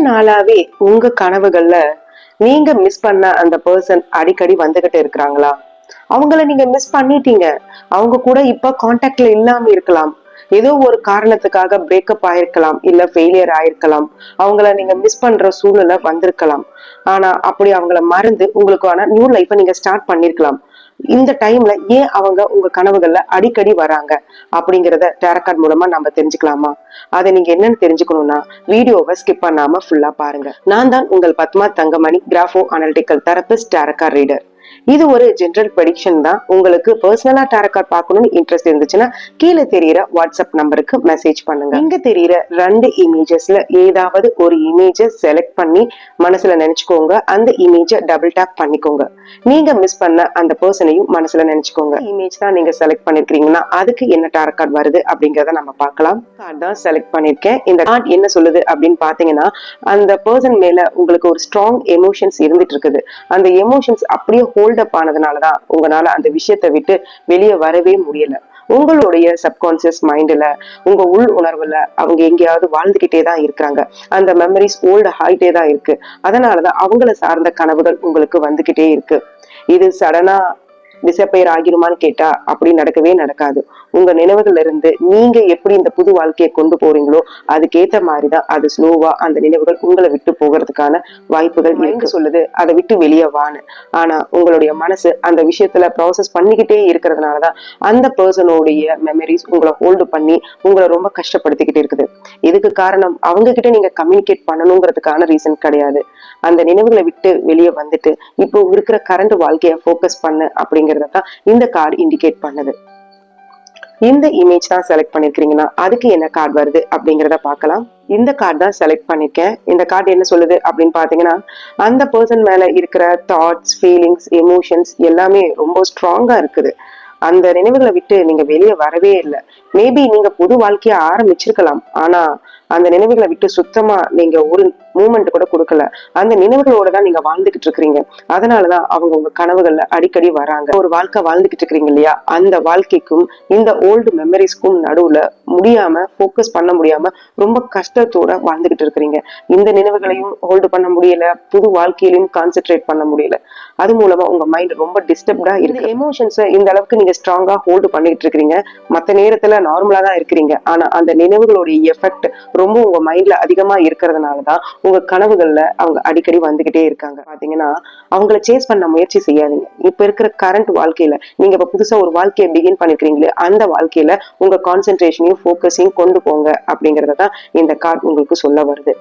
நாளாவே உங்க கனவுகள்ல நீங்க மிஸ் பண்ண அந்த பர்சன் அடிக்கடி வந்துகிட்டு இருக்கிறாங்களா? அவங்கள நீங்க மிஸ் பண்ணிட்டீங்க. அவங்க கூட இப்ப கான்டாக்ட்ல இல்லாம இருக்கலாம். ஏதோ ஒரு காரணத்துக்காக பிரேக்கப் ஆயிருக்கலாம், இல்ல ஃபெயிலியர் ஆயிருக்கலாம். அவங்கள நீங்க மிஸ் பண்ற சூழ்நிலை வந்திருக்கலாம். ஆனா அப்படி அவங்கள மறந்து உங்களுக்கான நியூ லைஃப நீங்க ஸ்டார்ட் பண்ணிருக்கலாம். இந்த டைம்ல ஏன் அவங்க உங்க கனவுகள்ல அடிக்கடி வராங்க அப்படிங்கறத டேரட் கார்டு மூலமா நம்ம தெரிஞ்சுக்கலாமா? அதை நீங்க என்னன்னு தெரிஞ்சுக்கணும்னா வீடியோவை ஸ்கிப் பண்ணாம ஃபுல்லா பாருங்க. நான் தான் உங்கள் Padma Thangamani, grapho analytical therapist, tarot card reader. இது ஒரு ஜெனரல் ப்ரெடிக்ஷன் தான். உங்களுக்கு பர்சனலா டேரட் கார்டு பார்க்கணும்னு இன்ட்ரெஸ்ட் இருந்துச்சுன்னா கீழே தெரியுற வாட்ஸ்அப் நம்பருக்கு மெசேஜ் பண்ணுங்க. இங்க தெரியுற 2 இமேஜஸ்ல ஏதாவது ஒரு இமேஜை செலக்ட் பண்ணி மனசுல நினைச்சுக்கோங்க. அந்த இமேஜை டபுள் டேப் பண்ணிக்கோங்க. நீங்க மிஸ் பண்ண அந்த பர்சனையும் மனசுல நினைச்சுக்கோங்க. இமேஜ் தான் நீங்க செலக்ட் பண்ணிருக்கீங்கன்னா அதுக்கு என்ன டேரட் கார்டு வருது அப்படிங்கறத நம்ம பார்க்கலாம். கார்டு தான் செலக்ட் பண்ணிருக்கேன். இந்த கார்டு என்ன சொல்லுது அப்படின்னு பாத்தீங்கன்னா, அந்த பர்சன் மேல உங்களுக்கு ஒரு ஸ்ட்ராங் எமோஷன்ஸ் இருந்துட்டு இருக்குது. அந்த எமோஷன்ஸ் அப்படியே ஹோல்ட் அப் ஆனதுனாலதான் உங்களால அந்த விஷயத்தை விட்டு வெளியே வரவே முடியல. உங்களுடைய சப்கான்சியஸ் மைண்ட்ல, உங்க உள் உணர்வுல அவங்க எங்கேயாவது வாழ்ந்துகிட்டே தான் இருக்கிறாங்க. அந்த மெமரிஸ் ஓல்டு ஆயிட்டே தான் இருக்கு. அதனாலதான் அவங்கள சார்ந்த கனவுகள் உங்களுக்கு வந்துகிட்டே இருக்கு. இது சடனா டிசப்பேர் ஆகிருமான்னு கேட்டா அப்படி நடக்கவே நடக்காது. உங்க நினைவுகள்ல இருந்து நீங்க எப்படி இந்த புது வாழ்க்கையை கொண்டு போறீங்களோ அதுக்கேத்த மாதிரிதான் அது ஸ்லோவா அந்த நினைவுகள் உங்களை விட்டு போகிறதுக்கான வாய்ப்புகள் இருக்கு. சொல்லுது அதை விட்டு வெளியே வான்னு. ஆனா உங்களுடைய மனசு அந்த விஷயத்துல ப்ராசஸ் பண்ணிக்கிட்டே இருக்கிறதுனாலதான் அந்த பர்சனோடைய மெமரிஸ் உங்களை ஹோல்டு பண்ணி உங்களை ரொம்ப கஷ்டப்படுத்திக்கிட்டு இருக்குது. இதுக்கு காரணம் அவங்க கிட்ட நீங்க கம்யூனிகேட் பண்ணணுங்கிறதுக்கான ரீசன் கிடையாது. அந்த நினைவுகளை விட்டு வெளியே வந்துட்டு இப்போ இருக்கிற கரண்ட் வாழ்க்கைய போக்கஸ் பண்ணு அப்படிங்கறதான் இந்த கார்டு இண்டிகேட் பண்ணுது. இந்த இமேஜ் தான் செலக்ட் பண்ணிருக்கீங்கன்னா அதுக்கு என்ன கார்டு வருது அப்படிங்கறத பார்க்கலாம். இந்த கார்டு தான் செலக்ட் பண்ணிருக்கேன். இந்த கார்டு என்ன சொல்லுது அப்படின்னு பாத்தீங்கன்னா, அந்த பர்சன் மேல இருக்கிற தாட்ஸ், ஃபீலிங்ஸ், எமோஷன்ஸ் எல்லாமே ரொம்ப ஸ்ட்ராங்கா இருக்குது. அந்த நினைவுகளை விட்டு நீங்க வெளியே வரவே இல்லை. மேபி நீங்க புது வாழ்க்கைய ஆரம்பிச்சிருக்கலாம். ஆனா அந்த நினைவுகளை விட்டு சுத்தமா நீங்க ஒரு மூமெண்ட் கூட கொடுக்கல. அந்த நினைவுகளோட தான் நீங்க வாழ்ந்துகிட்டு இருக்கிறீங்க. அதனாலதான் அவங்க உங்க கனவுகள்ல அடிக்கடி வராங்க. ஒரு வாழ்க்கை வாழ்ந்துகிட்டு இருக்கிறீங்க இல்லையா, அந்த வாழ்க்கைக்கும் இந்த ஓல்டு மெமரிஸ்க்கும் நடுவுல முடியாம போக்கஸ் பண்ண முடியாம ரொம்ப கஷ்டத்தோட வாழ்ந்துகிட்டு இருக்கிறீங்க. இந்த நினைவுகளையும் ஹோல்டு பண்ண முடியல, புது வாழ்க்கையிலையும் கான்சென்ட்ரேட் பண்ண முடியல. அது மூலமா உங்க மைண்ட் ரொம்ப டிஸ்டர்ப்டா இருக்கு. எமோஷன்ஸ் இந்த அளவுக்கு நீங்க ஸ்ட்ராங்கா ஹோல்டு பண்ணிட்டு இருக்கீங்க. மத்த நேரத்துல நார்மலா தான் இருக்கிறீங்க. ஆனா அந்த நினைவுகளுடைய எஃபெக்ட் ரொம்ப உங்க மைண்ட்ல அதிகமா இருக்கிறதுனாலதான் உங்க கனவுகள்ல அவங்க அடிக்கடி வந்துகிட்டே இருக்காங்க. பாத்தீங்கன்னா அவங்கள சேஸ் பண்ண முயற்சி செய்யாதீங்க. இப்ப இருக்கிற கரண்ட் வாழ்க்கையில நீங்க இப்ப புதுசா ஒரு வாழ்க்கையை பிகின் பண்ணிருக்கீங்களே, அந்த வாழ்க்கையில உங்க கான்சென்ட்ரேஷனையும் போக்கஸையும் கொண்டு போங்க அப்படிங்கறதான் இந்த கார்டு உங்களுக்கு சொல்ல வருது.